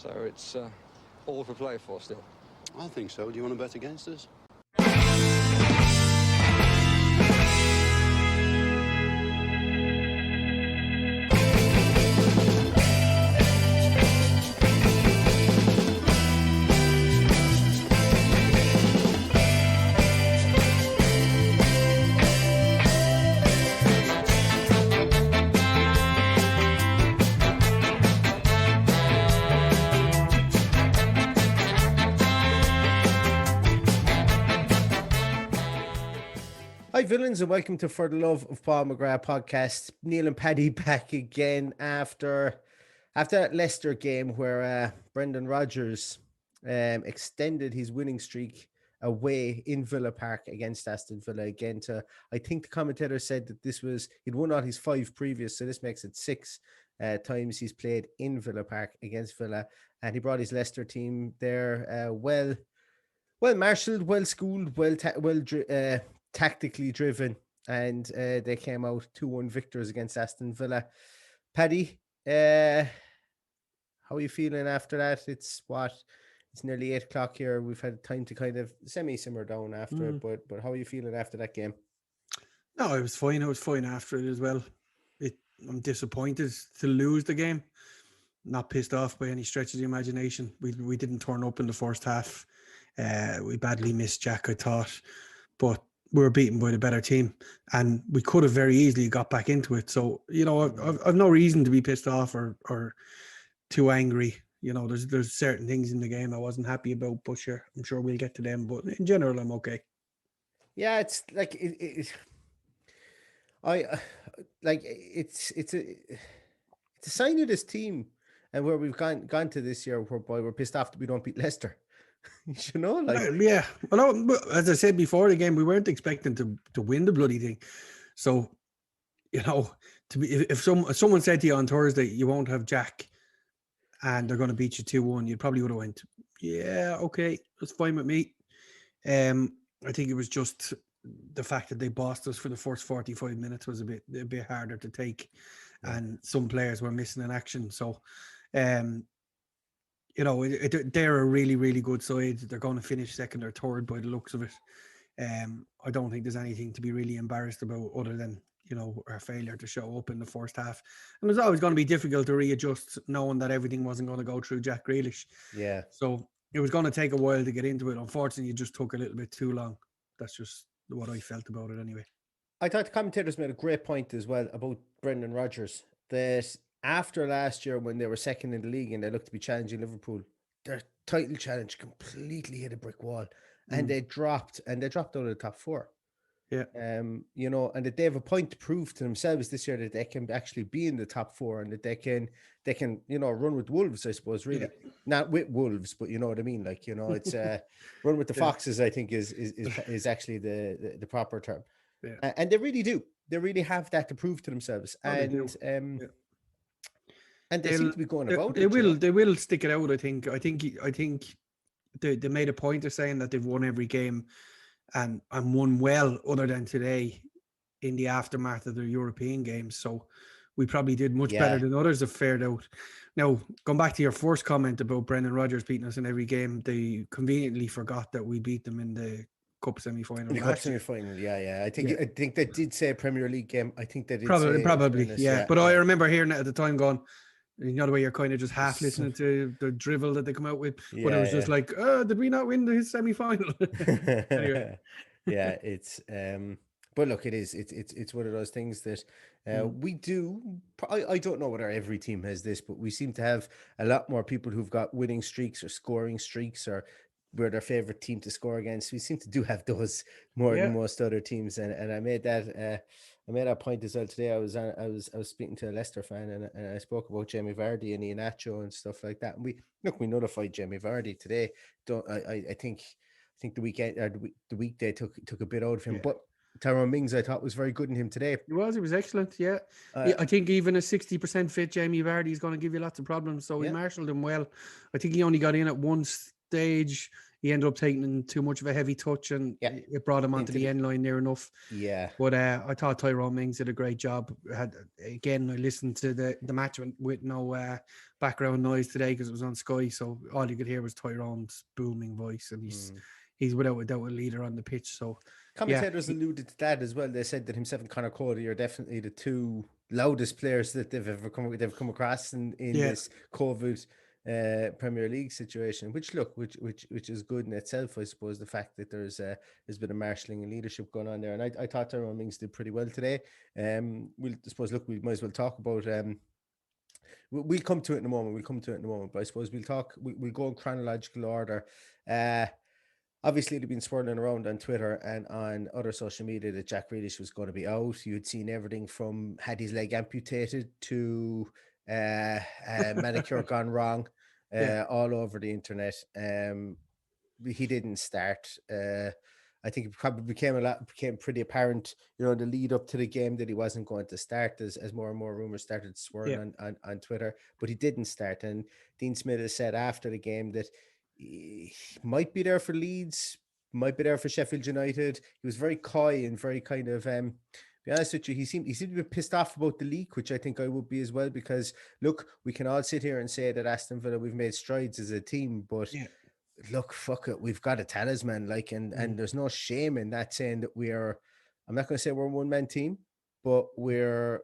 So it's all to play for still. I think so. Do you want to bet against us? Hi, villains, and welcome to For the Love of Paul McGrath podcast. Neil and Paddy back again after that Leicester game where Brendan Rodgers extended his winning streak away in Villa Park against Aston Villa again. I think the commentator said that he'd won all his 5 previous, so this makes it 6 times he's played in Villa Park against Villa, and he brought his Leicester team there well marshaled, well schooled, tactically driven, and they came out 2-1 victors against Aston Villa. Paddy, how are you feeling after that? It's nearly 8 o'clock here. We've had time to kind of simmer down after it, but how are you feeling after that game? No, it was fine. I was fine after it as well. I'm disappointed to lose the game. Not pissed off by any stretch of the imagination. We didn't turn up in the first half. We badly missed Jack, I thought, but we were beaten by the better team, and we could have very easily got back into it. So, I've no reason to be pissed off or too angry. There's certain things in the game I wasn't happy about, but sure, I'm sure we'll get to them. But in general, I'm okay. Yeah, it's like it's a sign of this team and where we've gone to this year, whereby we're pissed off that we don't beat Leicester. Yeah. Well, as I said before the game, we weren't expecting to win the bloody thing. So, if someone said to you on Thursday, you won't have Jack and they're going to beat you 2-1, you probably would have went, yeah, okay, that's fine with me. I think it was just the fact that they bossed us for the first 45 minutes was a bit harder to take, and some players were missing in action. So, they're a really, really good side. They're going to finish second or third by the looks of it. I don't think there's anything to be really embarrassed about other than, our failure to show up in the first half. And it was always going to be difficult to readjust knowing that everything wasn't going to go through Jack Grealish. Yeah. So it was going to take a while to get into it. Unfortunately, it just took a little bit too long. That's just what I felt about it anyway. I thought the commentators made a great point as well about Brendan Rodgers, that after last year when they were second in the league and they looked to be challenging Liverpool, their title challenge completely hit a brick wall, and they dropped out of the top 4. Yeah. And that they have a point to prove to themselves this year that they can actually be in the top 4 and that they can run with Wolves, I suppose, really. Yeah. Not with Wolves, but you know what I mean? Like, it's run with the Foxes, I think is actually the proper term. Yeah. And they really do. They really have that to prove to themselves. And they seem to be going about it. They will stick it out, I think. I think they made a point of saying that they've won every game and won well, other than today in the aftermath of their European games. So we probably did much better than others have fared out. Now, going back to your first comment about Brendan Rodgers beating us in every game, they conveniently forgot that we beat them in the Cup semi-final. In the Cup semi-final, yeah. I think they did say a Premier League game. I think they did probably, yeah. But I remember hearing it at the time going, the way you're kind of just half listening to the drivel that they come out with, but it was just like, did we not win the semi-final? Anyway. Yeah, it's but look, it's one of those things that we do. I don't know whether every team has this, but we seem to have a lot more people who've got winning streaks or scoring streaks, or we're their favorite team to score against. We seem to do have those more than most other teams, and I made that point as well today. I was speaking to a Leicester fan, and I spoke about Jamie Vardy and Iheanacho and stuff like that. And we nullified Jamie Vardy today. I think the weekend or the weekday took a bit out of him, but Tyrone Mings I thought was very good in him today. He was excellent. Yeah, I think even a 60% fit Jamie Vardy is going to give you lots of problems. So he marshalled him well. I think he only got in at one stage. He ended up taking too much of a heavy touch, and it brought him onto the end line near enough. Yeah. But I thought Tyrone Mings did a great job. I listened to the match with no background noise today because it was on Sky, so all you could hear was Tyrone's booming voice, and he's without a doubt a leader on the pitch. So commentators alluded to that as well. They said that himself and Conor Cody are definitely the two loudest players that they've come across in this COVID Premier League situation. Which is good in itself, I suppose. The fact that there's been a marshalling and leadership going on there, and I thought Tyrone Mings did pretty well today. We might as well talk about. We'll come to it in a moment. But I suppose we'll go in chronological order. Obviously, they've been swirling around on Twitter and on other social media that Jack Grealish was going to be out. You'd seen everything from had his leg amputated to manicure gone wrong all over the internet. He didn't start. I think it probably became pretty apparent, the lead up to the game that he wasn't going to start as more and more rumors started swirling on Twitter, but he didn't start. And Dean Smith has said after the game that he might be there for Leeds, might be there for Sheffield United. He was very coy and very kind of, be honest with you, he seemed to be pissed off about the leak, which I think I would be as well, because look, we can all sit here and say that Aston Villa, we've made strides as a team, but look, fuck it, we've got a talisman, and there's no shame in that, saying that I'm not going to say we're a one-man team, but we're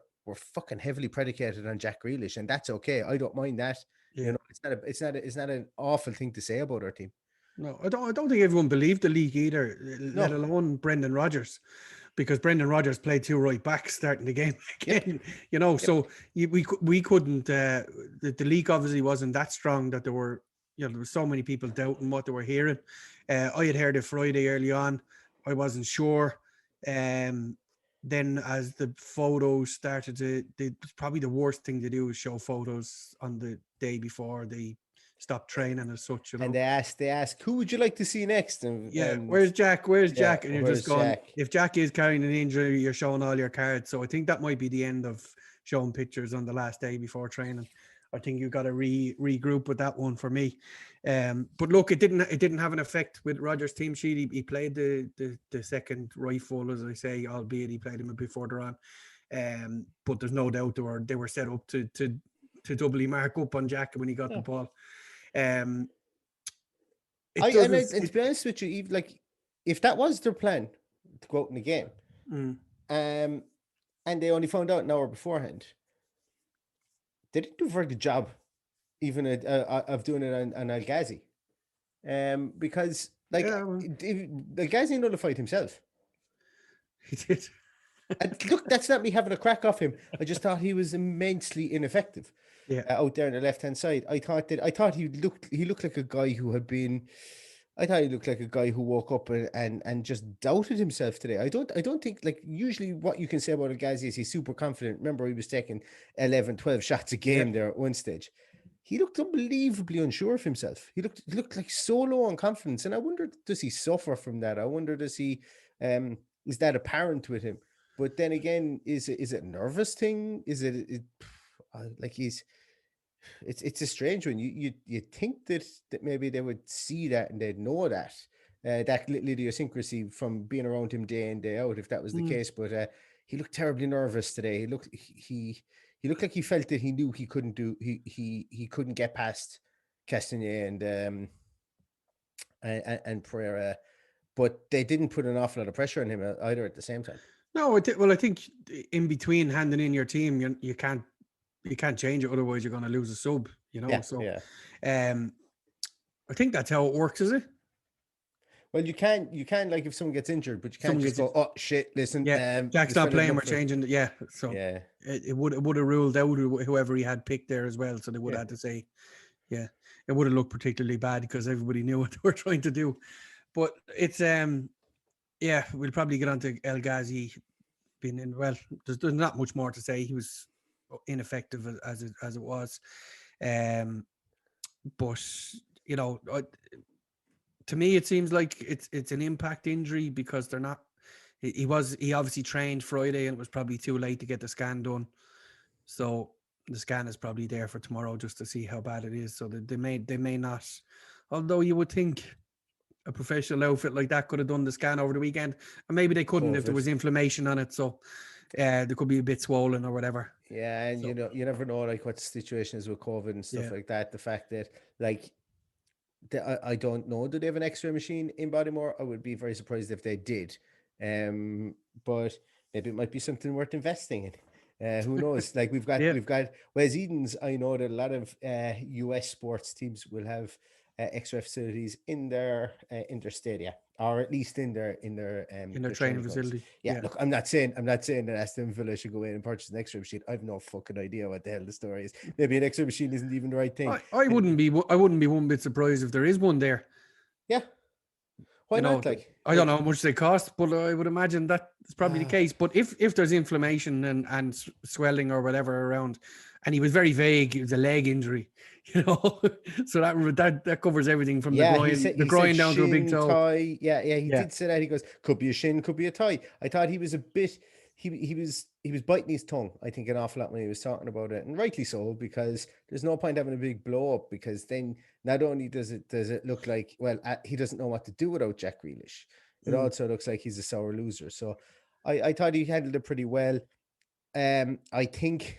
fucking heavily predicated on Jack Grealish, and that's okay. I don't mind that. It's not an awful thing to say about our team. No, I don't think everyone believed the league either, let alone Brendan Rodgers, because Brendan Rodgers played 2 right backs starting the game again. So we couldn't. The league obviously wasn't that strong that there were so many people doubting what they were hearing. I had heard it Friday early on. I wasn't sure. Then as the photos started probably the worst thing to do is show photos on the day before they stopped training as such. And they ask, who would you like to see next? And where's Jack? Where's Jack? And you're just going, Jack? If Jack is carrying an injury, you're showing all your cards. So I think that might be the end of showing pictures on the last day before training. I think you've got to regroup with that one for me. But look, it didn't have an effect with Rodgers' team sheet. He played the second right full, as I say, albeit he played him a bit further on. But there's no doubt they were set up to doubly mark up on Jack when he got the ball. To be honest with you, if that was their plan to go out in the game, and they only found out an hour beforehand, they didn't do a very good job, even of doing it on El Ghazi, because El Ghazi nullified himself. He did. And look, that's not me having a crack off him. I just thought he was immensely ineffective. Out there on the left hand side. I thought he looked like a guy who had been. I thought he looked like a guy who woke up and just doubted himself today. I don't think, usually what you can say about El Ghazi is he's super confident. Remember, he was taking 11, 12 shots a game there at one stage. He looked unbelievably unsure of himself. He looked like so low on confidence. And I wonder, does he suffer from that? I wonder, does he is that apparent with him? But then again, is it a nervous thing? Is it it's a strange one. You think that maybe they would see that and they'd know that little idiosyncrasy from being around him day in, day out, if that was the case. But he looked terribly nervous today. He looked like he felt that he knew he couldn't get past Castagna and Pereira, but they didn't put an awful lot of pressure on him either at the same time. No, I think in between handing in your team, you can't change it, otherwise you're going to lose a sub. I think that's how it works, is it? Well, you can if someone gets injured, but you can't just go, oh shit, listen, Jack's not playing, we're changing it. It would have ruled out whoever he had picked there as well, so they would have had to say, it would have looked particularly bad because everybody knew what they were trying to do. But it's we'll probably get on to El Ghazi being in. Well, there's not much more to say. He was ineffective as it was, but to me it seems like it's an impact injury, because they're not. He obviously trained Friday and it was probably too late to get the scan done, so the scan is probably there for tomorrow just to see how bad it is. So they may not, although you would think a professional outfit like that could have done the scan over the weekend, and maybe they couldn't if there was inflammation on it. So They could be a bit swollen or whatever. Yeah, and So- you never know like what the situation is with COVID and stuff Yeah. like that. The fact that like I don't know, do they have an X-ray machine in Bodymore? I would be very surprised if they did. But maybe it might be something worth investing in. Who knows? Like Yeah. we've got Wes Edens. I know that a lot of US sports teams will have X-ray facilities in their stadia, or at least in their In their their training grounds. facility. Yeah, look, I'm not saying that Aston Villa should go in and purchase an X-ray machine. I've no fucking idea what the hell the story is. Maybe an X-ray machine isn't even the right thing. I wouldn't be one bit surprised if there is one there. Yeah, why You know, not? Like, I don't know how much they cost, but I would imagine that is probably the case. But if there's inflammation and swelling or whatever around, and he was very vague, it was a leg injury, you know, so that covers everything from the groin down to a big shin, toe. thigh. Yeah, he Yeah. did say that. He goes, could be a shin, could be a thigh. I thought he was a bit. He was biting his tongue, I think, an awful lot when he was talking about it, and rightly so, because there's no point having a big blow up, because then not only does it look like, well, he doesn't know what to do without Jack Grealish. It also looks like he's a sour loser. So I thought he handled it pretty well. I think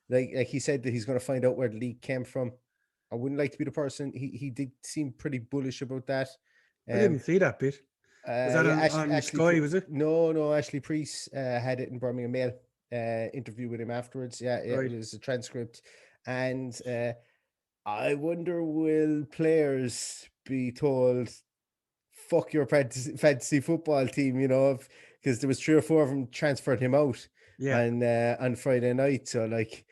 like he said that he's going to find out where the leak came from. I wouldn't like to be the person. He did seem pretty bullish about that. I didn't see that bit. Was that on Sky, was it? No, Ashley Priest had it in Birmingham Mail interview with him afterwards. Yeah, Right. it was a transcript. And I wonder, will players be told, fuck your fantasy football team, you know, because there was 3 or 4 of them transferred him out on Friday night. So like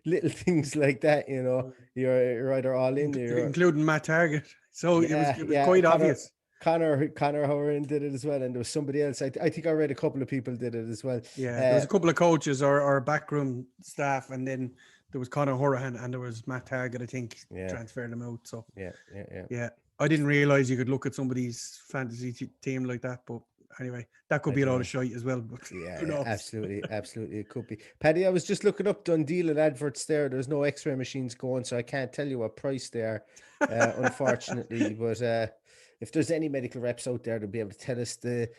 little things like that, you know, you're either all in, including Matt Target. So it was quite obvious. Connor Horan did it as well, and there was somebody else. I think I read a couple of people did it as well. Yeah, there was a couple of coaches or backroom staff, and then there was Conor Horahan and there was Matt Target, I think, transferred them out. So yeah. I didn't realize you could look at somebody's fantasy team like that, but anyway, that could be a lot of shite as well. But yeah, absolutely, it could be. Paddy, I was just looking up Dundee and adverts there. There's no X-ray machines going, so I can't tell you what price they are, unfortunately. But if there's any medical reps out there, they'll be able to tell us the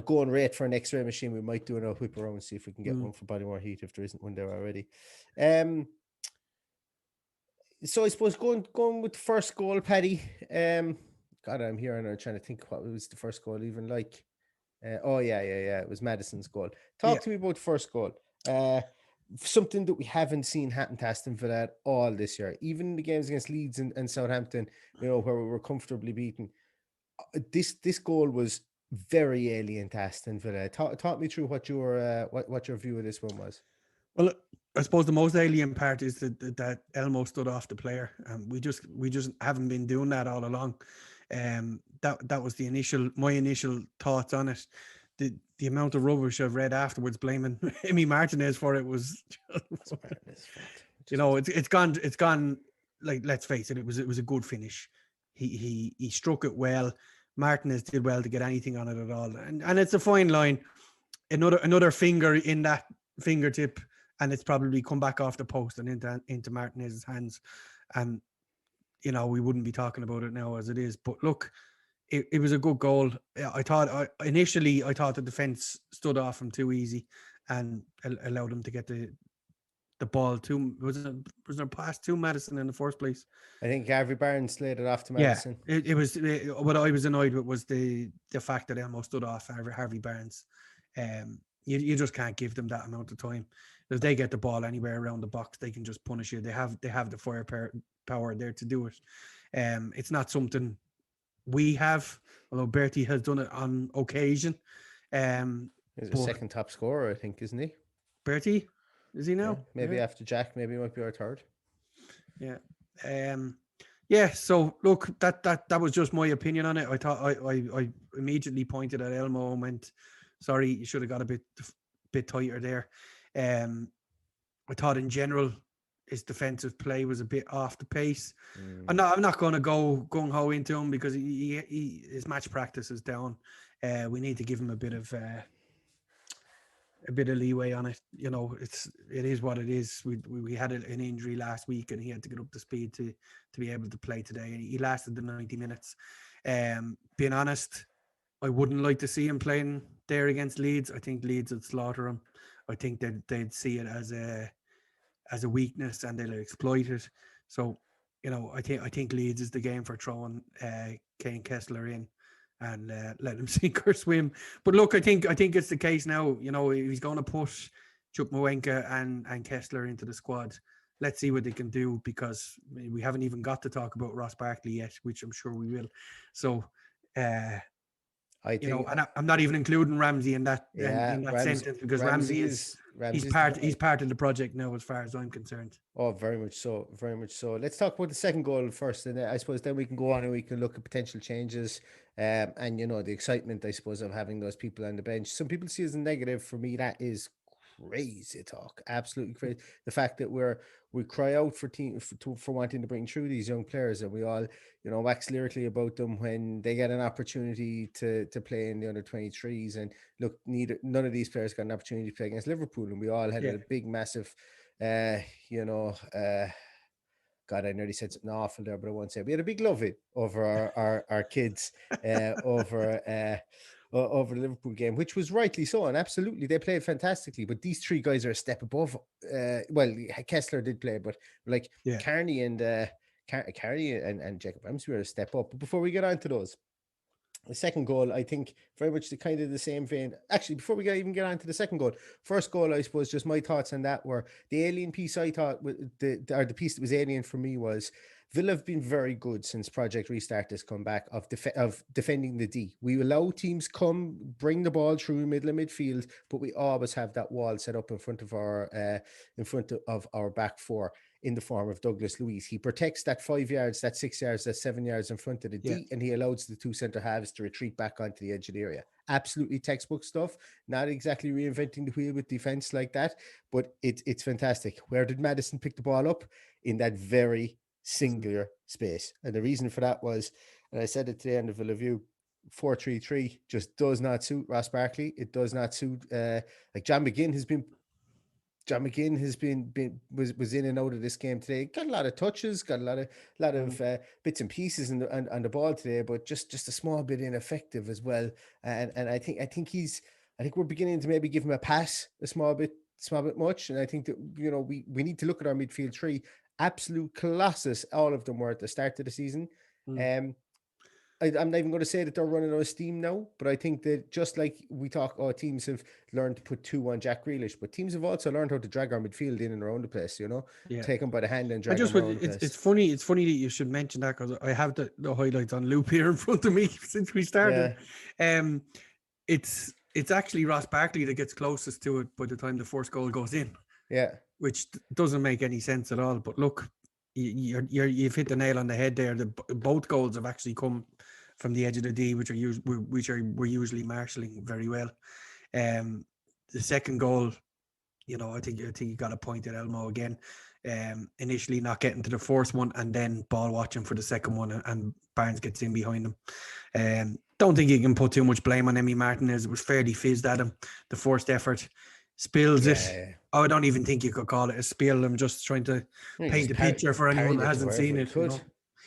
going rate for an X-ray machine. We might do a whip around and see if we can get one for Bodymore Heat if there isn't one there already. So I suppose going with the first goal, Paddy. God, I'm here and I'm trying to think what was the first goal even like. It was Madison's goal. Talk to me about the first goal. Something that we haven't seen happen to Aston Villa at all this year, even in the games against Leeds and Southampton, where we were comfortably beaten. This goal was very alien to Aston Villa. Talk me through what your view of this one was. Well, I suppose the most alien part is that Elmo stood off the player. We just haven't been doing that all along. That was my initial thoughts on it. The amount of rubbish I've read afterwards blaming Emi Martinez for it was, it's gone. Like, let's face it, it was a good finish. He struck it well. Martinez did well to get anything on it at all, and it's a fine line. Another finger in that fingertip, and it's probably come back off the post and into Martinez's hands, and we wouldn't be talking about it now as it is. But look, it was a good goal. Initially I thought the defense stood off him too easy and allowed him to get the ball to. Was there a pass to Madison in the first place? I think Harvey Barnes slayed it off to Madison. Yeah, it was. What I was annoyed with was the fact that Elmo stood off Harvey Barnes. You just can't give them that amount of time. If they get the ball anywhere around the box, they can just punish you. They have the firepower there to do it. It's not something we have, although Bertie has done it on occasion. He's a second top scorer, I think, isn't he? Bertie, is he now? Yeah, maybe after Jack, maybe he might be our third. Yeah. So look, that was just my opinion on it. I thought I immediately pointed at Elmo and went, sorry, you should have got a bit tighter there. I thought in general his defensive play was a bit off the pace. I'm not going to go gung ho into him because his match practice is down. We need to give him a bit of leeway on it. It is what it is. We had an injury last week and he had to get up to speed to be able to play today. And he lasted the 90 minutes. Being honest, I wouldn't like to see him playing there against Leeds. I think Leeds would slaughter them. I think they'd see it as a weakness and they'll exploit it. So, I think Leeds is the game for throwing Kane Kessler in and let him sink or swim. But look, I think it's the case now. He's going to push Chukwuemeka and Kessler into the squad. Let's see what they can do, because we haven't even got to talk about Ross Barkley yet, which I'm sure we will. So, and I'm not even including Ramsey in that sentence, because Ramsey is he's part of the project now, as far as I'm concerned. Oh, very much so, very much so. Let's talk about the second goal first, and I suppose then we can go on and we can look at potential changes, and the excitement, I suppose, of having those people on the bench. Some people see it as a negative. For me, that is crazy talk, absolutely crazy. The fact that we cry out for wanting to bring through these young players, and we all wax lyrically about them when they get an opportunity to play in the under 23s. And look, none of these players got an opportunity to play against Liverpool, and we all had a big massive God, I nearly said something awful there, but I won't say. We had a big love it over our kids over the Liverpool game, which was rightly so, and absolutely they played fantastically. But these three guys are a step above. Well, Kessler did play, but Carney and Jacob Ramsey were a step up. But before we get on to those, the second goal, I think very much the same vein. Actually, before we even get on to the second goal, first goal, I suppose, just my thoughts on that were the alien piece. I thought the piece that was alien for me was Villa have been very good since Project Restart has come back of defending the D. We allow teams bring the ball through middle of midfield, but we always have that wall set up in front of our back four, in the form of Douglas Luiz. He protects that 5 yards, that 6 yards, that 7 yards in front of the D, and he allows the two centre halves to retreat back onto the edge of the area. Absolutely textbook stuff. Not exactly reinventing the wheel with defense like that, but it's fantastic. Where did Maddison pick the ball up? In that very singular space. And the reason for that was, and I said it to the end of the review, 4-3-3 just does not suit Ross Barkley. It does not suit like John McGinn was in and out of this game today. Got a lot of touches, got a lot of bits and pieces on the ball today, but just a small bit ineffective as well. And I think we're beginning to maybe give him a pass a small bit much. And I think that we need to look at our midfield three. Absolute colossus, all of them were at the start of the season. I'm not even going to say that they're running out of steam now, but I think that just like we talk, teams have learned to put two on Jack Grealish, but teams have also learned how to drag our midfield in and around the place, take them by the hand and drag them around the place. It's funny that you should mention that, because I have the highlights on loop here in front of me since we started. It's actually Ross Barkley that gets closest to it by the time the first goal goes in. Yeah. Which doesn't make any sense at all. But look, you've hit the nail on the head there. Both goals have actually come from the edge of the D, which we're usually marshalling very well. The second goal, I think you got a point at Elmo again. Initially not getting to the first one, and then ball watching for the second one, and Barnes gets in behind him. Don't think you can put too much blame on Emi Martinez. It was fairly fizzed at him. The first effort spills it. Yeah. I don't even think you could call it a spill. I'm just trying to paint a picture for anyone that hasn't seen it.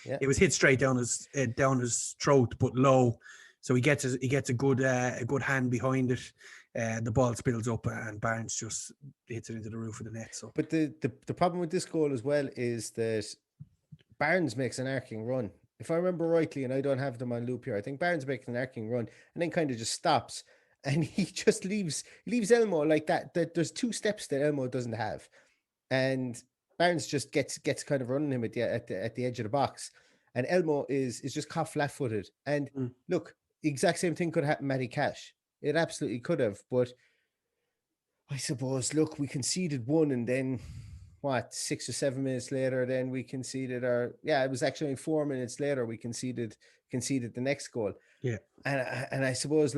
Yeah. It was hit straight down his throat, but low. So he gets a good hand behind it. The ball spills up, and Barnes just hits it into the roof of the net. So, but the problem with this goal as well is that Barnes makes an arcing run. If I remember rightly, and I don't have them on loop here, I think Barnes makes an arcing run and then kind of just stops, and he just leaves Elmo like that. That there's two steps that Elmo doesn't have, and Barnes just gets kind of running him at the edge of the box, and Elmo is just caught flat-footed. And look, the exact same thing could happen to Matty Cash. It absolutely could have, but I suppose, look, we conceded one, and then 6 or 7 minutes later, then we conceded it was actually 4 minutes later we conceded the next goal. Yeah. And I suppose,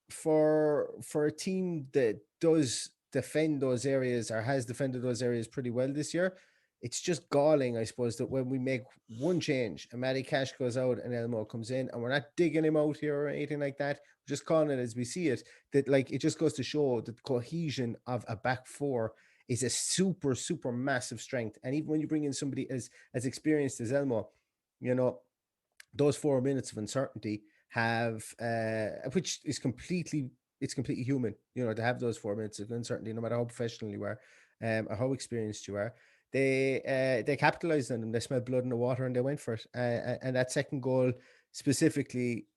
for a team that does defend those areas, or has defended those areas pretty well this year, it's just galling, I suppose, that when we make one change and Matty Cash goes out and Elmo comes in, and we're not digging him out here or anything like that, we're just calling it as we see it, that it just goes to show that the cohesion of a back four is a super, super massive strength. And even when you bring in somebody as experienced as Elmo, those 4 minutes of uncertainty have, which is completely human, to have those 4 minutes of uncertainty, no matter how professional you are, or how experienced you are. They capitalized on them. They smelled blood in the water and they went for it. And that second goal specifically,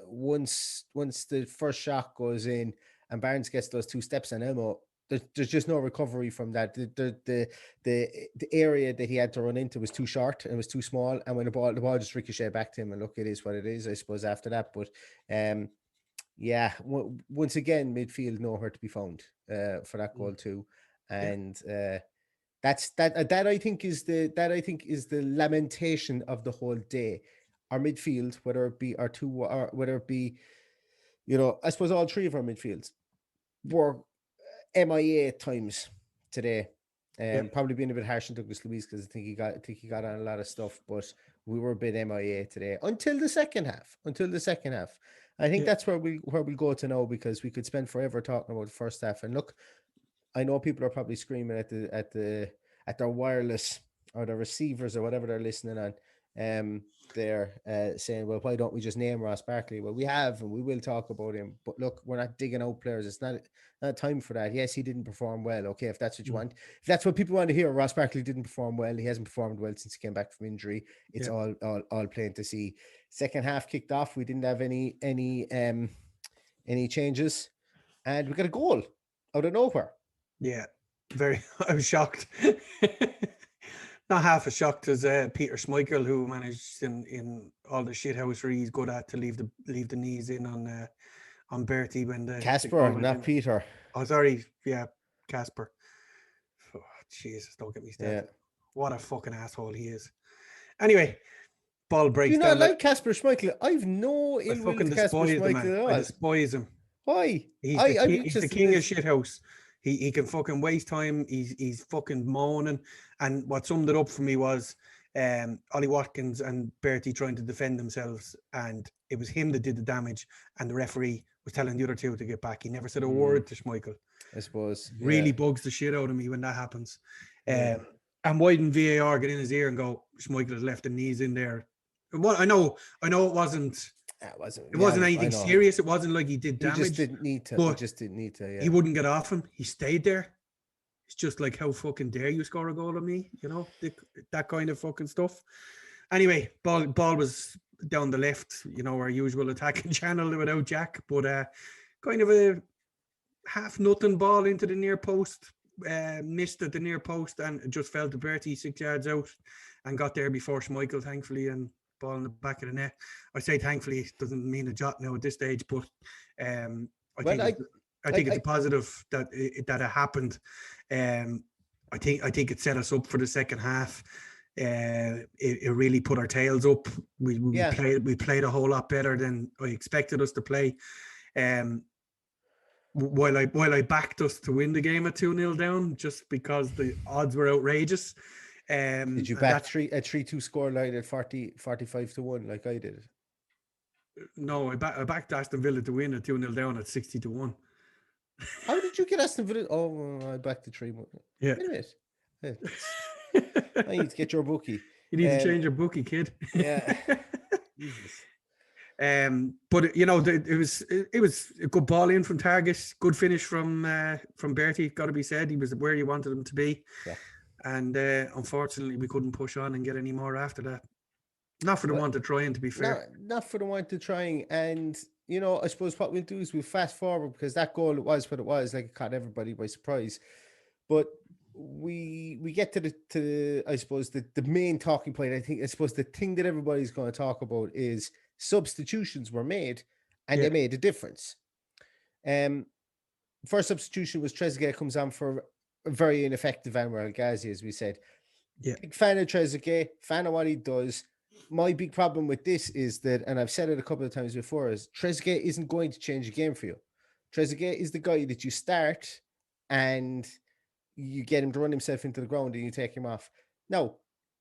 once the first shot goes in and Barnes gets those 2 steps on Elmo, there's just no recovery from that. The area that he had to run into was too short and it was too small. And when the ball just ricocheted back to him, and look, it is what it is, I suppose, after that. But yeah, once again, midfield nowhere to be found for that goal too. And that I think is the lamentation of the whole day. Our midfield, whether it be our two, or whether it be, I suppose all 3 of our midfields were MIA at times today. Probably being a bit harsh on Douglas Luiz, because I think he got on a lot of stuff, but we were a bit MIA today until the second half. I think that's where we'll go to now, because we could spend forever talking about the first half. And look, I know people are probably screaming at their wireless or their receivers or whatever they're listening on. They're saying, well, why don't we just name Ross Barkley? Well, we have, and we will talk about him. But look, we're not digging out players. It's not time for that. Yes, he didn't perform well. Okay, if that's what you want, if that's what people want to hear, Ross Barkley didn't perform well. He hasn't performed well since he came back from injury. It's all plain to see. Second half kicked off. We didn't have any changes, and we got a goal out of nowhere. Yeah, I was shocked. Not half as shocked as Peter Schmeichel, who managed in all the shithousery he's good at to leave the knees in on Bertie when the Casper, not in. Peter. Oh, sorry, yeah, Casper. Oh, Jesus, don't get me started. Yeah. What a fucking asshole he is. Anyway, ball breaks. Do you not like Casper Schmeichel? I've no ill will to Casper Schmeichel at all. I despise him. Why? He's the king of shithouse. He can fucking waste time. He's fucking moaning. And what summed it up for me was Ollie Watkins and Bertie trying to defend themselves, and it was him that did the damage, and the referee was telling the other 2 to get back. He never said a word to Schmeichel. I suppose. Really bugs the shit out of me when that happens. And why didn't VAR get in his ear and go, Schmeichel has left the knees in there? Well, I know it wasn't. It wasn't anything serious. It wasn't like he did damage. He just didn't need to. Yeah. He wouldn't get off him. He stayed there. It's just like, how fucking dare you score a goal on me? That kind of fucking stuff. Anyway, ball was down the left, our usual attacking channel without Jack, but kind of a half-nothing ball into the near post. Missed at the near post and just fell to Bertie 6 yards out and got there before Schmeichel, thankfully, and ball in the back of the net. I say thankfully, it doesn't mean a jot now at this stage, but I think it's a positive that it happened. I think it set us up for the second half. It really put our tails up. We played a whole lot better than I expected us to play. While I backed us to win the game at 2-0 down, just because the odds were outrageous. Did you back a 3-2 scoreline at 45-1 like I did? No, I backed Aston Villa to win at 2-0 down at 60-1. How did you get Aston Villa? Oh, I backed the 3-1. Yeah. Wait a minute. I need to get your bookie. You need to change your bookie, kid. Yeah. Jesus. But it was a good ball in from target, good finish from Bertie. Got to be said, he was where you wanted him to be. Yeah. And unfortunately, we couldn't push on and get any more after that. Not for the want of trying, to be fair. Not for the want of trying. And I suppose what we'll do is we'll fast forward, because that goal, it was what it was. Like, it caught everybody by surprise. But we get to the I suppose the main talking point. I suppose the thing that everybody's going to talk about is substitutions were made, and they made a difference. First substitution was Trezeguet comes on for a very ineffective Anwar El Ghazi, as we said. Yeah. Big fan of Trezeguet, fan of what he does. My big problem with this is that, and I've said it a couple of times before, is Trezeguet isn't going to change the game for you. Trezeguet is the guy that you start and you get him to run himself into the ground and you take him off. Now,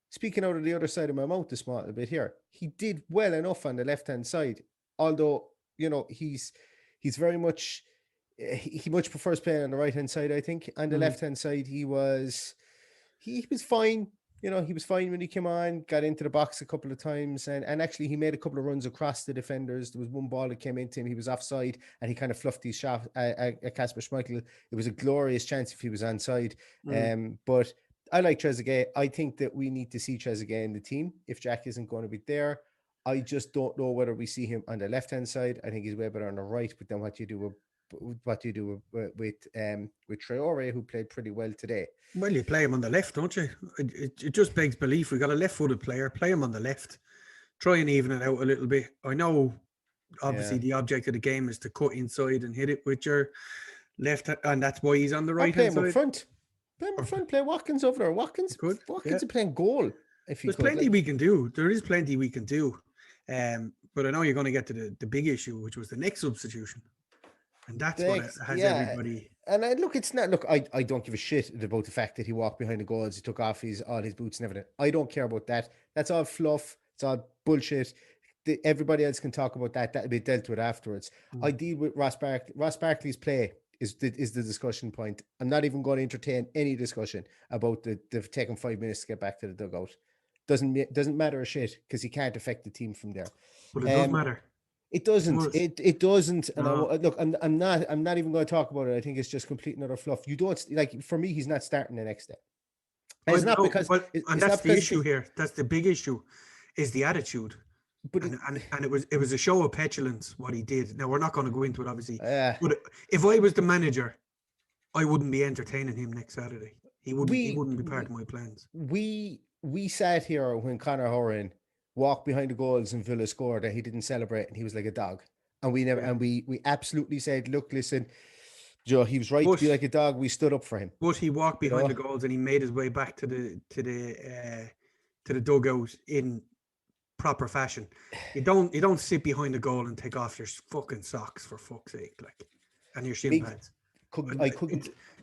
speaking out of the other side of my mouth this small bit here, he did well enough on the left-hand side, although, he's very much, he much prefers playing on the right-hand side, I think. On the left-hand side, he was fine. you know, he was fine when he came on, got into the box a couple of times, and actually he made a couple of runs across the defenders. There was one ball that came into him, he was offside, and he kind of fluffed his shot at Kasper Schmeichel. It was a glorious chance if he was onside. But I like Trezeguet. I think that we need to see Trezeguet in the team if Jack isn't going to be there. I just don't know whether we see him on the left-hand side. I think he's way better on the right, but then what do you do with Traore, who played pretty well today? Well, you play him on the left, don't you? It just begs belief. We got a left-footed player. Play him on the left. Try and even it out a little bit. I know, obviously, the object of the game is to cut inside and hit it with your left, and that's why he's on the right hand side. Play him up front. Play Watkins over there. Watkins is playing goal. There's plenty we can do. There is plenty we can do. But I know you're going to get to the big issue, which was the next substitution. And that's what has everybody. And it's not. Look, I don't give a shit about the fact that he walked behind the goals. He took off all his boots and everything. I don't care about that. That's all fluff. It's all bullshit. Everybody else can talk about that. That'll be dealt with afterwards. I deal with Ross Barkley. Ross Barkley's play is the discussion point. I'm not even going to entertain any discussion about the taking 5 minutes to get back to the dugout. Doesn't matter a shit because he can't affect the team from there. But it does matter. It doesn't. It doesn't. And look, I'm not even going to talk about it. I think it's just complete and utter fluff. You don't like. For me, he's not starting the next day. And it's not because. And that's the issue here. That's the big issue, is the attitude. But it was a show of petulance what he did. Now we're not going to go into it, obviously. But if I was the manager, I wouldn't be entertaining him next Saturday. He wouldn't be part of my plans. We sat here when Conor Horan walked behind the goals and Villa scored and he didn't celebrate and he was like a dog. And we never, and we absolutely said, look, listen, Joe, he was right to be like a dog. We stood up for him. But he walked behind the goals and he made his way back to the dugout in proper fashion. You don't sit behind the goal and take off your fucking socks, for fuck's sake, like, and your shin pads.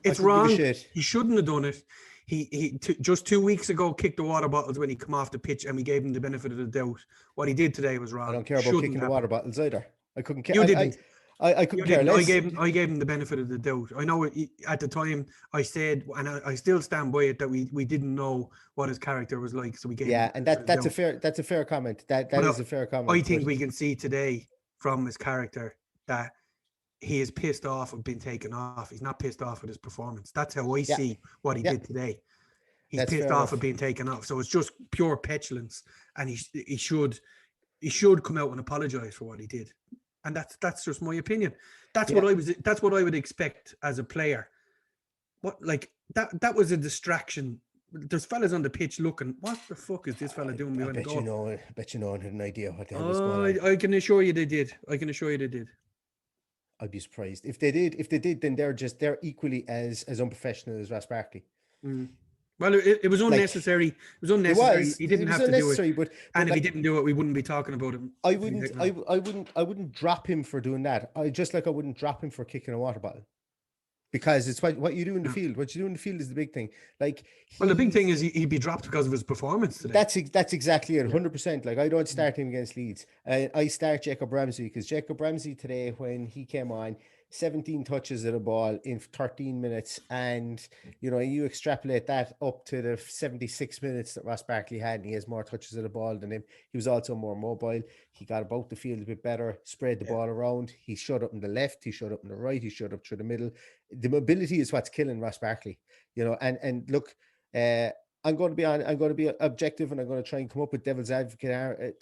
It's wrong. He shouldn't have done it. He just 2 weeks ago kicked the water bottles when he come off the pitch, and we gave him the benefit of the doubt. What he did today was wrong. I don't care about kicking the water bottles either. I couldn't care. You didn't. I couldn't care less. I gave him the benefit of the doubt. I know at the time I said, and I still stand by it, that we didn't know what his character was like, so we gave. Yeah, and that's a fair comment. That is a fair comment. I think we can see today from his character that he is pissed off of being taken off. He's not pissed off with his performance. That's how I see what he did today. He's pissed off of being taken off. So it's just pure petulance, and he should come out and apologize for what he did. And that's just my opinion. That's what I would expect as a player. What, like, that was a distraction. There's fellas on the pitch looking, what the fuck is this fella doing behind the goal? I bet you had an idea what the hell was going on. I can assure you they did. I'd be surprised if they did. Then they're equally as unprofessional as Ross Barkley. Well, it was unnecessary. It was unnecessary. He didn't have to do it. But if he didn't do it, we wouldn't be talking about him. I wouldn't drop him for doing that. I wouldn't drop him for kicking a water bottle. Because it's what you do in the field. What you do in the field is the big thing. Like, the big thing is he'd be dropped because of his performance today. That's exactly it, 100%. Like, I don't start him against Leeds. I start Jacob Ramsey because Jacob Ramsey today, when he came on, 17 touches of the ball in 13 minutes, and you extrapolate that up to the 76 minutes that Ross Barkley had, and he has more touches of the ball than him. He was also more mobile. He got about the field a bit better, spread the ball around. He showed up in the left, he showed up in the right, he showed up through the middle. The mobility is what's killing Ross Barkley. And look, I'm going to be objective, and I'm going to try and come up with devil's advocate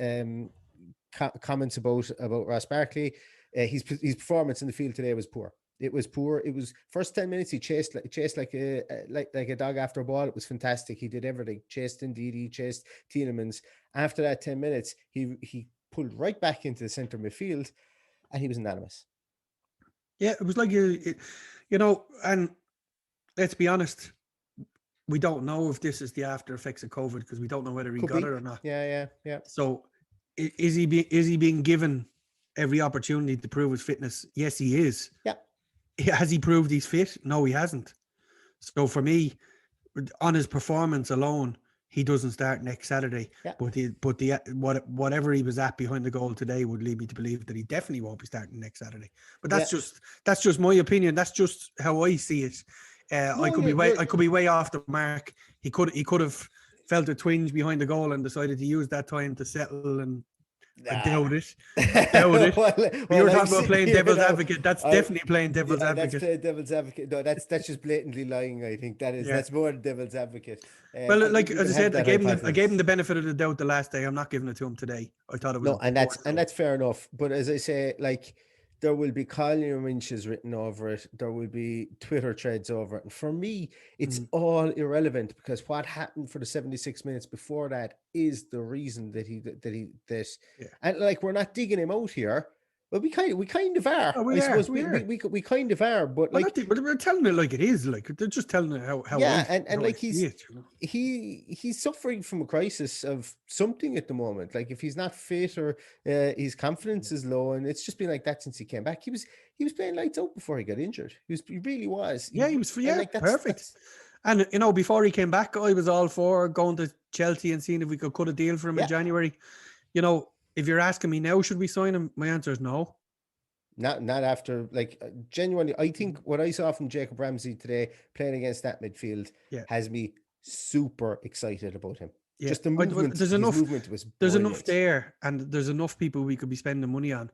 comments about Ross Barkley. His performance in the field today was poor. It was poor. It was first 10 minutes he chased like a dog after a ball. It was fantastic. He did everything. Chased Ndidi, chased Tielemans. After that 10 minutes, he pulled right back into the centre midfield, and he was anonymous. Yeah, it was like and let's be honest, we don't know if this is the after effects of COVID because we don't know whether he got it or not. Yeah. So is he being given every opportunity to prove his fitness? Yes, he is. Yeah. Has he proved he's fit? No, he hasn't. So for me, on his performance alone, he doesn't start next Saturday. Yeah. But whatever he was at behind the goal today would lead me to believe that he definitely won't be starting next Saturday. But that's just my opinion. That's just how I see it. I could be way off the mark. He could have felt a twinge behind the goal and decided to use that time to settle. And I Nah. doubt it. I doubt it. You were talking about playing devil's now, advocate. That's definitely playing devil's That's advocate. playing devil's advocate. No, that's just blatantly lying. I think that's more than devil's advocate. Well, like you as I can have said, I that gave him hypothesis. the benefit of the doubt the last day. I'm not giving it to him today. I thought it was No, and poor. that's fair enough. But as I say, like, there will be column inches written over it. There will be Twitter threads over it. And for me, it's all irrelevant, because what happened for the 76 minutes before that is the reason that and like, we're not digging him out here. But we kind of are. Oh, I suppose we we kind of are. But well, like, we're telling it like it is. Like, they're just telling it how yeah, I, and how like, I see it, you know? he's suffering from a crisis of something at the moment. Like, if he's not fit, or his confidence is low, and it's just been like that since he came back. He was playing lights out before he got injured. He really was. Yeah, he was. And Yeah, like, perfect. And you know, before he came back, I was all for going to Chelsea and seeing if we could cut a deal for him in January. You know, if you're asking me now, should we sign him? My answer is no. Not after, like, genuinely, I think what I saw from Jacob Ramsey today playing against that midfield has me super excited about him. Yeah. Just the movement. There's his movement was brilliant. There's enough there, and there's enough people we could be spending money on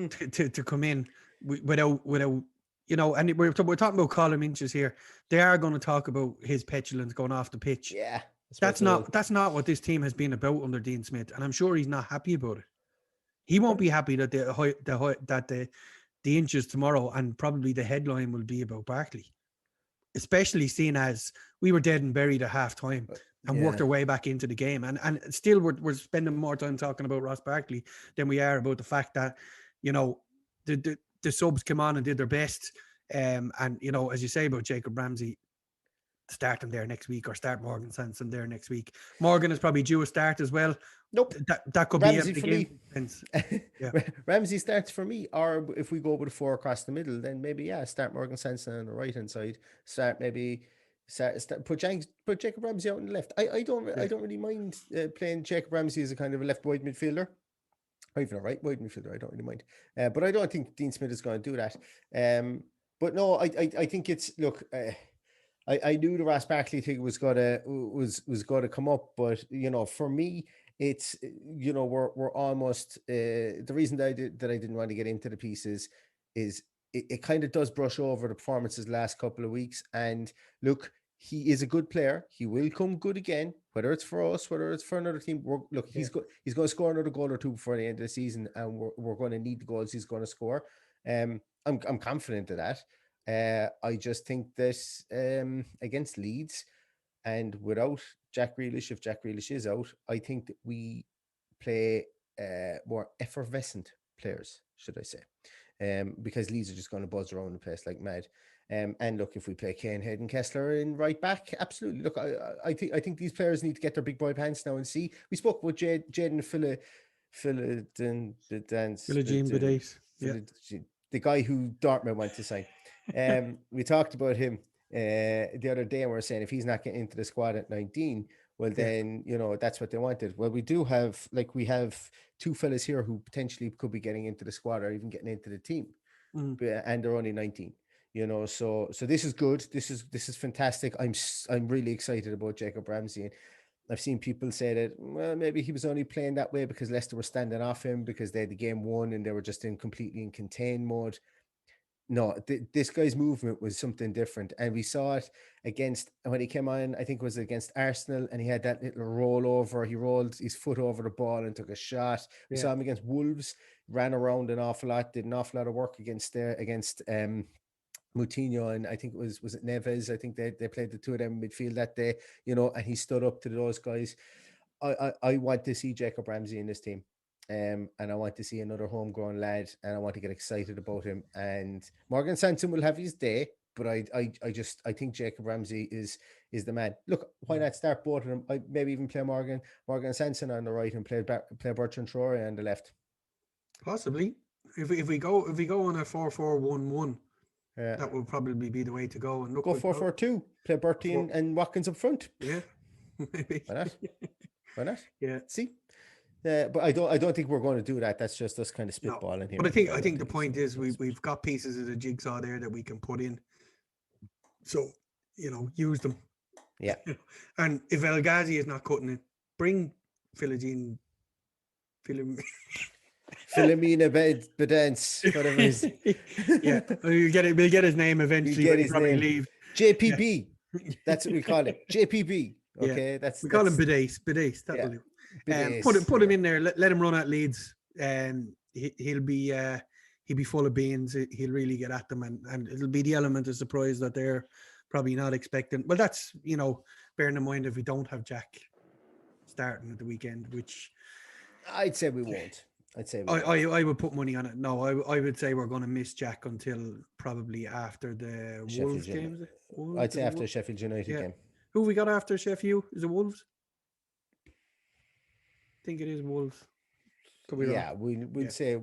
to come in without you know. And we're talking about column inches here. They are going to talk about his petulance going off the pitch. Yeah, that's not what this team has been about under Dean Smith, and I'm sure he's not happy about it. He won't be happy that the inches tomorrow, and probably the headline will be about Barkley, especially seeing as we were dead and buried at half time and worked our way back into the game. And still we're spending more time talking about Ross Barkley than we are about the fact that, you know, the subs came on and did their best. And, you know, as you say about Jacob Ramsey, start him there next week, or start Morgan Sanson there next week. Morgan is probably due a start as well. Nope. That could Ramsey be for me. Yeah. Ramsey starts for me, or if we go with a 4 across the middle, then maybe start Morgan Sanson on the right hand side. Put Jacob Ramsey out on the left. I don't really mind playing Jacob Ramsey as a kind of a left wide midfielder, or even a right wide midfielder. I don't really mind. But I don't think Dean Smith is going to do that. But no, I think it's, look. I knew the Ross Barkley thing was gonna come up, but you know, for me, it's, you know, we're almost the reason that I didn't want to get into the pieces is it kind of does brush over the performances last couple of weeks. And look, he is a good player. He will come good again, whether it's for us, whether it's for another team. He's going to score another goal or two before the end of the season, and we're going to need the goals he's going to score. I'm confident of that. I just think this against Leeds, and without Jack Grealish, if Jack Grealish is out, I think that we play more effervescent players, should I say, because Leeds are just going to buzz around the place like mad. And look, if we play Kane, Head and Kessler in right back, absolutely. Look, I think these players need to get their big boy pants now and see. We spoke with Jaden the guy who Dortmund went to sign. We talked about him the other day, and we were saying if he's not getting into the squad at 19, well then, you know, that's what they wanted. Well, we have 2 fellas here who potentially could be getting into the squad or even getting into the team, and they're only 19. You know, so this is good. This is fantastic. I'm really excited about Jacob Ramsey. I've seen people say that, well, maybe he was only playing that way because Leicester were standing off him because they had the game won and they were just completely in contain mode. No, this guy's movement was something different. And we saw it when he came on, I think it was against Arsenal, and he had that little rollover. He rolled his foot over the ball and took a shot. We saw him against Wolves, ran around an awful lot, did an awful lot of work against Moutinho, and I think it was it Neves. I think they played the two of them in midfield that day, you know, and he stood up to those guys. I want to see Jacob Ramsey in this team. And I want to see another homegrown lad, and I want to get excited about him. And Morgan Sanson will have his day, but I think Jacob Ramsey is the man. Look, why not start both of them? I maybe even play Morgan Sanson on the right and play Bertrand Traore on the left. Possibly, if we go on a 4-4-1-1. That will probably be the way to go. And look, go 4-4-2. Play Bertie and Watkins up front. Yeah, maybe. Why not? Yeah. See, but I don't think we're going to do that. That's just us kind of spitballing here. But I think the point is we've got pieces of the jigsaw there that we can put in. So, you know, use them. Yeah. And if El Ghazi is not cutting it, bring Philogene. Philomena Bedance, whatever his Yeah, we'll get his name you eventually get when he his probably name. leave. JPB. That's what we call it. JPB. Yeah. Okay. That's We call him Bidace. Bidace, yeah. that'll do. Bidace, Put him yeah. in there. Let him run at Leeds. He'll be full of beans. He'll really get at them, and it'll be the element of surprise that they're probably not expecting. Well, that's bearing in mind if we don't have Jack starting at the weekend, which I'd say we won't. I would put money on it. No, I would say we're going to miss Jack until probably after the Wolves game. Is it? Wolves? I'd say after the Sheffield United game. Who we got after Sheffield? Is it Wolves? I think it is Wolves. Could be wrong. We'll say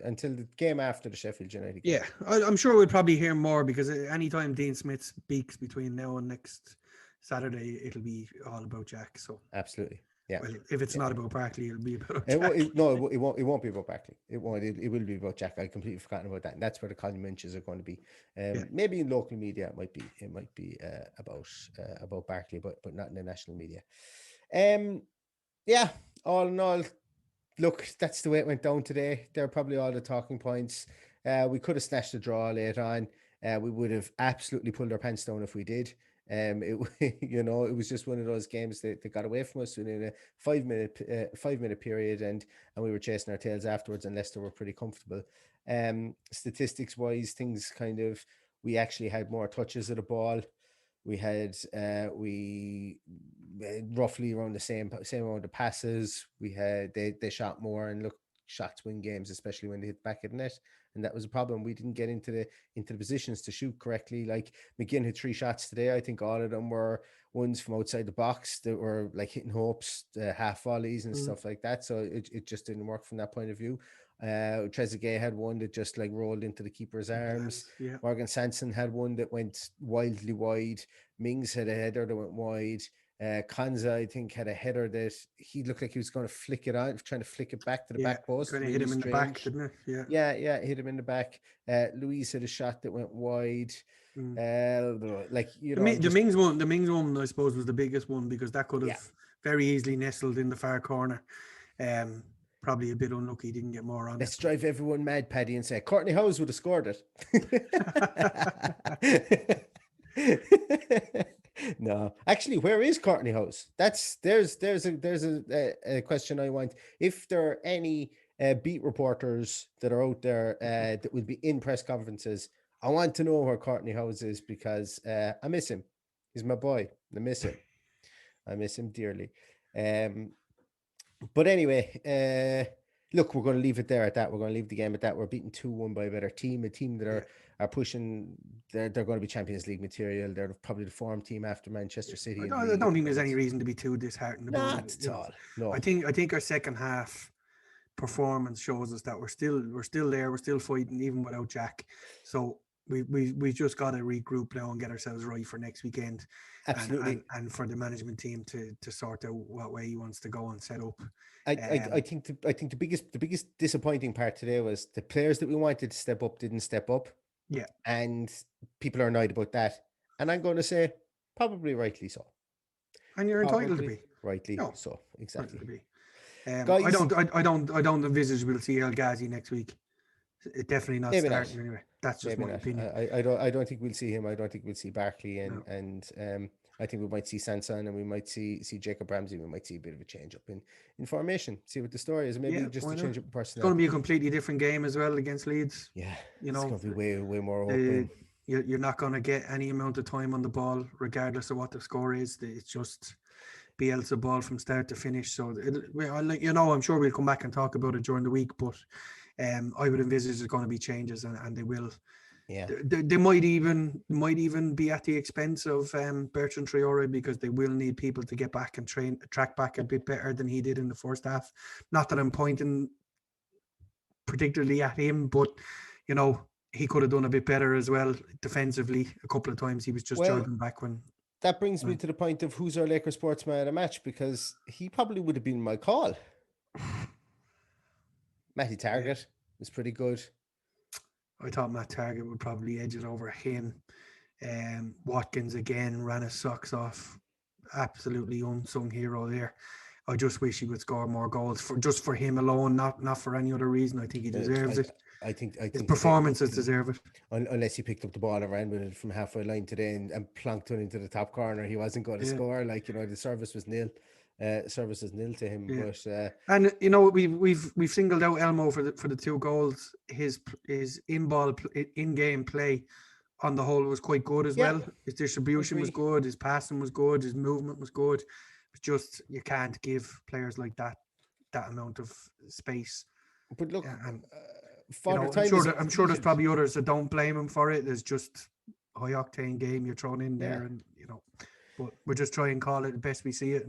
until the game after the Sheffield United game. Yeah, I'm sure we'll probably hear more because anytime Dean Smith speaks between now and next Saturday, it'll be all about Jack. So absolutely, yeah. Well, if it's not about Barkley, it'll be about Jack. It won't be about Barkley. It won't. It will be about Jack. I completely forgotten about that. And that's where the Colin Minches are going to be. Maybe in local media, it might be about Barkley, but not in the national media. Yeah. All in all, look, that's the way it went down today. They're probably all the talking points. We could have snatched a draw later on. We would have absolutely pulled our pants down if we did. It was just one of those games that got away from us within a 5 minute period, and we were chasing our tails afterwards. And Leicester were pretty comfortable. Statistics wise, things we actually had more touches of the ball. We had roughly around the same amount of passes. We had they shot more, and look, shots win games, especially when they hit back at the net. And that was a problem. We didn't get into the positions to shoot correctly. Like McGinn had 3 shots today. I think all of them were ones from outside the box that were like hitting hopes, half volleys and stuff like that. So it just didn't work from that point of view. Trezeguet had one that just like rolled into the keeper's arms. Yeah. Morgan Sanson had one that went wildly wide. Mings had a header that went wide. Kanza, I think, had a header that he looked like he was going to flick it out, trying to flick it back to the back post. Kind of hit him in the back, didn't it? Yeah, hit him in the back. Luis had a shot that went wide. The Mings one, I suppose, was the biggest one because that could have very easily nestled in the far corner. Probably a bit unlucky, didn't get more on. Let's drive everyone mad, Paddy, and say Courtney Howes would have scored it. No, actually, where is Courtney Howes? There's a question I want. If there are any beat reporters that are out there that will be in press conferences, I want to know where Courtney Howes is because I miss him. He's my boy. I miss him dearly. But anyway, look, we're going to leave it there at that. We're going to leave the game at that. We're beaten 2-1 by a better team, a team that are pushing. They're going to be Champions League material. They're probably the form team after Manchester City. I don't think there's any reason to be too disheartened about it. Not at all. No. I think our second half performance shows us that we're still there. We're still fighting even without Jack. So we just got to regroup now and get ourselves right for next weekend. Absolutely. And for the management team to sort out what way he wants to go and set up. I think the biggest disappointing part today was the players that we wanted to step up didn't step up. Yeah. And people are annoyed about that. And I'm going to say probably rightly so. And you're entitled to be. Rightly so. Exactly. Guys, I don't envisage we'll see El Ghazi next week. It definitely not starting anyway. That's just my opinion. I don't think we'll see him. I don't think we'll see Barkley and I think we might see Sanson and we might see Jacob Ramsey. We might see a bit of a change up in formation. See what the story is. Maybe just a change up in personnel. It's going to be a completely different game as well against Leeds. Yeah, it's going to be way more open. You're not going to get any amount of time on the ball, regardless of what the score is. It's just Bielsa ball from start to finish. So I'm sure we'll come back and talk about it during the week, but I would envisage there's going to be changes, and they will. Yeah, they might even be at the expense of Bertrand Traore because they will need people to get back and track back a bit better than he did in the first half. Not that I'm pointing particularly at him, but he could have done a bit better as well defensively. A couple of times he was just jogging back when. That brings me to the point of who's our Lakers sportsman at a match, because he probably would have been my call. Matty Target was pretty good. I thought Matt Target would probably edge it over him. Watkins again ran his socks off. Absolutely unsung hero there. I just wish he would score more goals for him alone, not for any other reason. I think he deserves it. I think His he performances deserve it. Unless he picked up the ball and ran with it from halfway line today and planked it into the top corner, he wasn't going to score. Like, the service was nil. Service is nil to him. Yeah. But and we've singled out Elmo for the 2 goals. His in game play on the whole was quite good as well. His distribution was good. His passing was good. His movement was good. It's just you can't give players like that amount of space. But look, I'm sure there's probably others that don't blame him for it. There's just high octane game you're thrown in there, and but we're just trying to call it the best we see it.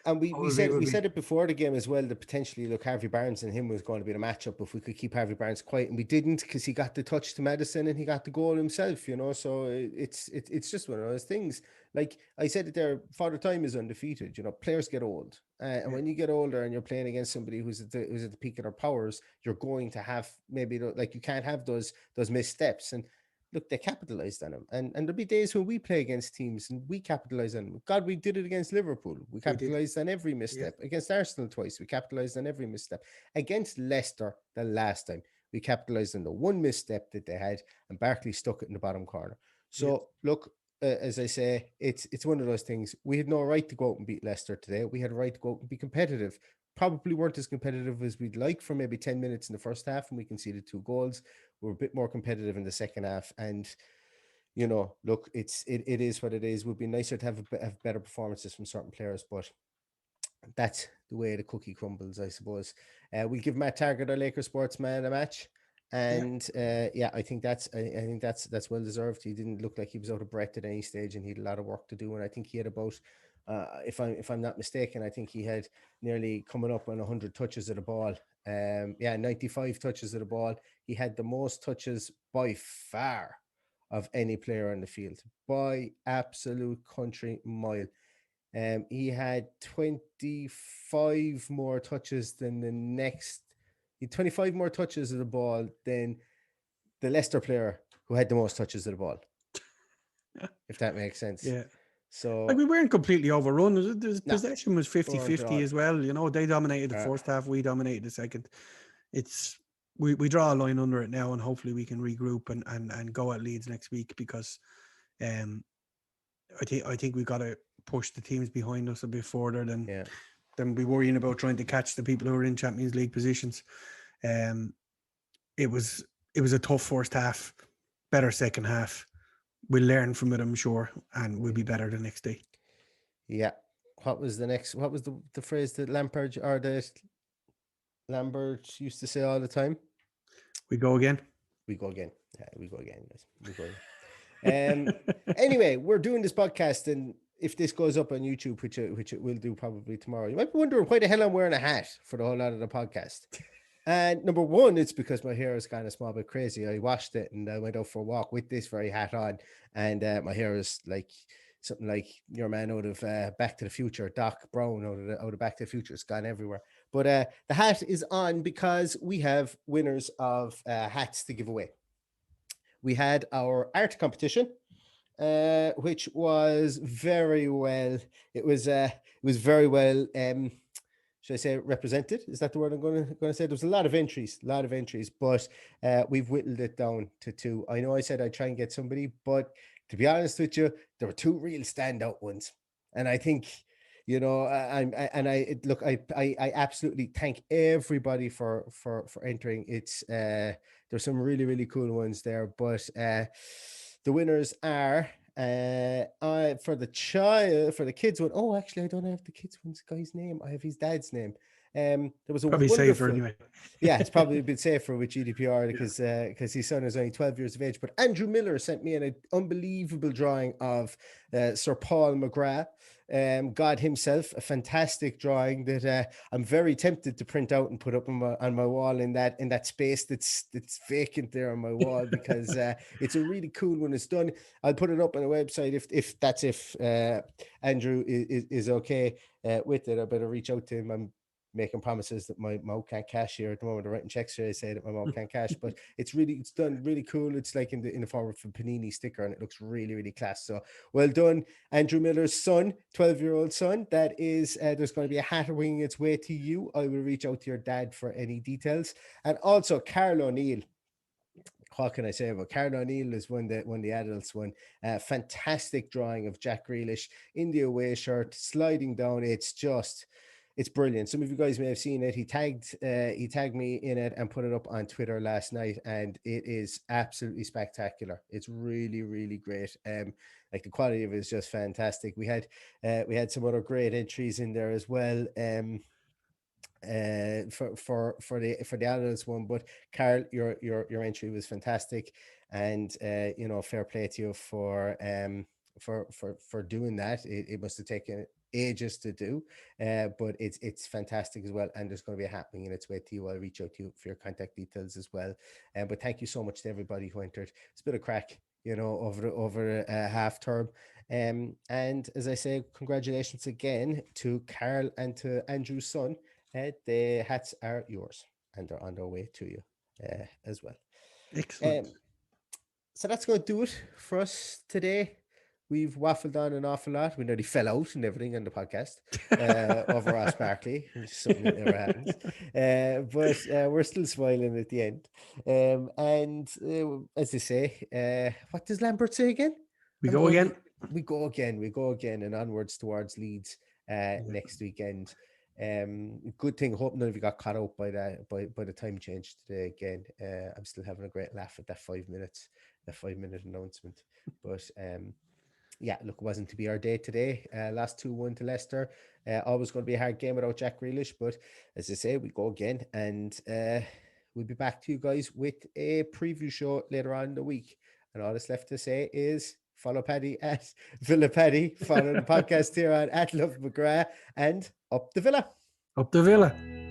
And we said it before the game as well, that potentially, look, Harvey Barnes and him was going to be the matchup if we could keep Harvey Barnes quiet, and we didn't, because he got the touch to Madison and he got the goal himself, so it's just one of those things. Like I said it there, Father Time is undefeated. Players get old, and when you get older and you're playing against somebody who's at the peak of their powers, you're going to have maybe, like, you can't have those missteps. And look, they capitalized on him. And there'll be days when we play against teams and we capitalize on them. God, we did it against Liverpool. We capitalized on every misstep. Yeah. Against Arsenal twice, we capitalized on every misstep. Against Leicester, the last time, we capitalized on the one misstep that they had, and Barkley stuck it in the bottom corner. So, look, as I say, it's one of those things. We had no right to go out and beat Leicester today. We had a right to go out and be competitive. Probably weren't as competitive as we'd like for maybe 10 minutes in the first half, and we conceded 2 goals. We're a bit more competitive in the second half, and look, it is what it is. Would be nicer to have better performances from certain players, but that's the way the cookie crumbles, I suppose. We'll give Matt Targett, our Lakers sportsman, a match, and I think that's well deserved. He didn't look like he was out of breath at any stage, and he had a lot of work to do. And I think he had about, if I'm not mistaken, I think he had nearly coming up on 100 touches of the ball. 95 touches of the ball. He had the most touches by far of any player on the field, by absolute country mile. He had 25 more touches than the next. He had 25 more touches of the ball than the Leicester player who had the most touches of the ball. If that makes sense. Yeah. So, like, we weren't completely overrun. The possession was 50-50 as well. They dominated the first half. We dominated the second. We draw a line under it now, and hopefully we can regroup and go at Leeds next week, because I think we've got to push the teams behind us a bit further than be worrying about trying to catch the people who are in Champions League positions. It was a tough first half, better second half. We'll learn from it, I'm sure, and we'll be better the next day. Yeah. What was the phrase that Lambert used to say all the time? We go again. We go again. Yeah, we go again, guys. We go again. Anyway, we're doing this podcast, and if this goes up on YouTube, which it will do probably tomorrow, you might be wondering why the hell I'm wearing a hat for the whole lot of the podcast. And number one, it's because my hair is kind of small bit crazy. I washed it and I went out for a walk with this very hat on, and my hair is like something like your man out of Back to the Future, Doc Brown out of Back to the Future. It's gone everywhere. But the hat is on because we have winners of hats to give away. We had our art competition, which was very well. It was very well. Should I say represented? Is that the word I'm going to say? There was a lot of entries, but we've whittled it down to 2. I know I said I'd try and get somebody, but to be honest with you, there were 2 real standout ones, and I think, I absolutely thank everybody for entering. There's some really, really cool ones there, but the winners are for the kids one. Oh, actually, I don't have the kids one's guy's name. I have his dad's name. There was a probably safer anyway. Yeah, it's probably a bit safer with GDPR because his son is only 12 years of age. But Andrew Miller sent me an unbelievable drawing of Sir Paul McGrath, God himself, a fantastic drawing that I'm very tempted to print out and put up on my wall in that space that's vacant there on my wall, because it's a really cool one. It's done. I'll put it up on the website if Andrew is okay with it. I better reach out to him. making promises that my mouth can't cash here at the moment. I'm writing checks here, I say that my mouth can't cash, but it's done really cool. It's like in the form of a panini sticker, and it looks really, really class. So well done, Andrew Miller's son, 12-year-old son. That is, there's going to be a hat winging its way to you. I will reach out to your dad for any details. And also, Carl O'Neill. What can I say about Karen O'Neill is won the adults one. Fantastic drawing of Jack Grealish in the away shirt, sliding down. It's brilliant. Some of you guys may have seen it. He tagged me in it and put it up on Twitter last night, and it is absolutely spectacular. It's really, really great. Like the quality of it is just fantastic. We had some other great entries in there as well. For the adults one, but Carl, your entry was fantastic, and fair play to you for doing that. It must have taken ages to do, but it's fantastic as well, and there's going to be a happening in its way to you. I'll reach out to you for your contact details as well, but thank you so much to everybody who entered. It's a bit of crack, over half term. And as I say, congratulations again to Carl and to Andrew's son. The hats are yours, and they're on their way to you as well. Excellent. So that's going to do it for us today. We've waffled on an awful lot. We nearly fell out and everything on the podcast over Ross Barkley, which is something that never happens. But we're still smiling at the end. And as I say, what does Lambert say again? We go again. We go again, and onwards towards Leeds next weekend. Good thing. Hope none of you got caught up by the time change today again. I'm still having a great laugh at that 5 minutes, the 5-minute announcement. But yeah, look, it wasn't to be our day today. Last 2-1 to Leicester. Always going to be a hard game without Jack Grealish, but as I say, we go again, and we'll be back to you guys with a preview show later on in the week. And all that's left to say is follow Paddy at Villa Paddy. Follow the podcast here on at Love McGrath, and up the Villa. Up the Villa.